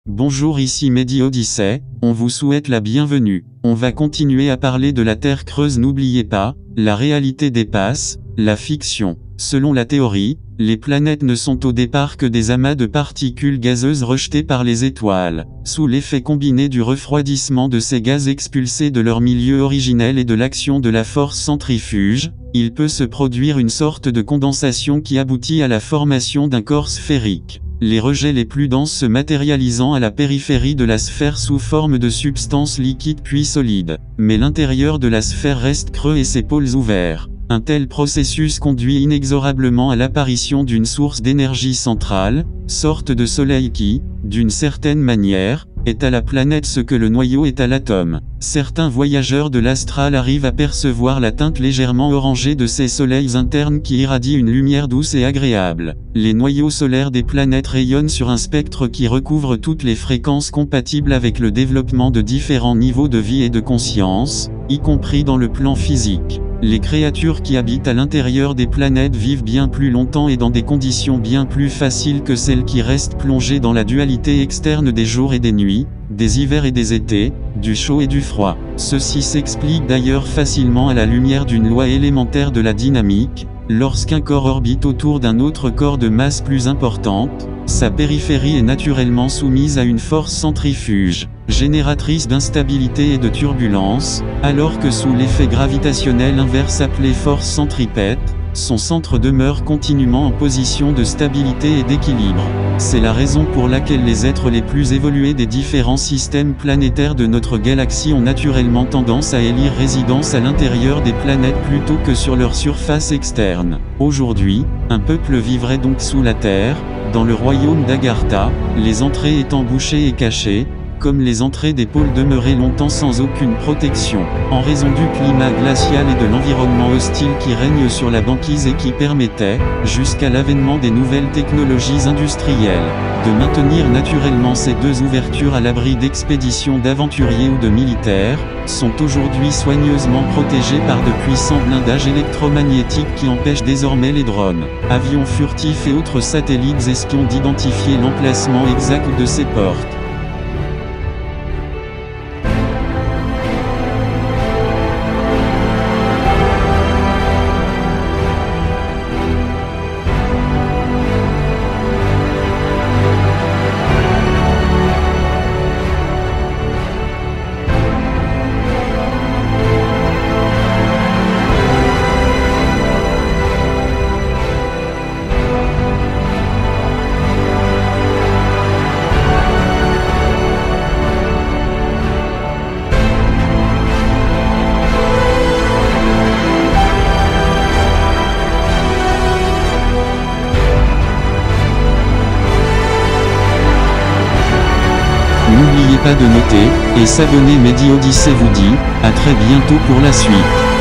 Bonjour, ici Mehdi Odyssey, on vous souhaite la bienvenue. On va continuer à parler de la Terre creuse. N'oubliez pas, la réalité dépasse la fiction. Selon la théorie, les planètes ne sont au départ que des amas de particules gazeuses rejetées par les étoiles. Sous l'effet combiné du refroidissement de ces gaz expulsés de leur milieu originel et de l'action de la force centrifuge, il peut se produire une sorte de condensation qui aboutit à la formation d'un corps sphérique. Les rejets les plus denses se matérialisant à la périphérie de la sphère sous forme de substances liquides puis solides. Mais l'intérieur de la sphère reste creux et ses pôles ouverts. Un tel processus conduit inexorablement à l'apparition d'une source d'énergie centrale, sorte de soleil qui, d'une certaine manière, est à la planète ce que le noyau est à l'atome. Certains voyageurs de l'astral arrivent à percevoir la teinte légèrement orangée de ces soleils internes qui irradient une lumière douce et agréable. Les noyaux solaires des planètes rayonnent sur un spectre qui recouvre toutes les fréquences compatibles avec le développement de différents niveaux de vie et de conscience, y compris dans le plan physique. Les créatures qui habitent à l'intérieur des planètes vivent bien plus longtemps et dans des conditions bien plus faciles que celles qui restent plongées dans la dualité externe des jours et des nuits, des hivers et des étés, du chaud et du froid. Ceci s'explique d'ailleurs facilement à la lumière d'une loi élémentaire de la dynamique. Lorsqu'un corps orbite autour d'un autre corps de masse plus importante, sa périphérie est naturellement soumise à une force centrifuge, génératrice d'instabilité et de turbulence, alors que sous l'effet gravitationnel inverse appelé force centripète, son centre demeure continuellement en position de stabilité et d'équilibre. C'est la raison pour laquelle les êtres les plus évolués des différents systèmes planétaires de notre galaxie ont naturellement tendance à élire résidence à l'intérieur des planètes plutôt que sur leur surface externe. Aujourd'hui, un peuple vivrait donc sous la Terre, dans le royaume d'Agartha, les entrées étant bouchées et cachées, comme les entrées des pôles demeuraient longtemps sans aucune protection, en raison du climat glacial et de l'environnement hostile qui règne sur la banquise et qui permettait, jusqu'à l'avènement des nouvelles technologies industrielles, de maintenir naturellement ces deux ouvertures à l'abri d'expéditions d'aventuriers ou de militaires, sont aujourd'hui soigneusement protégées par de puissants blindages électromagnétiques qui empêchent désormais les drones, avions furtifs et autres satellites espions d'identifier l'emplacement exact de ces portes. N'oubliez pas de noter, et s'abonner. Mehdi Odyssey vous dit, à très bientôt pour la suite.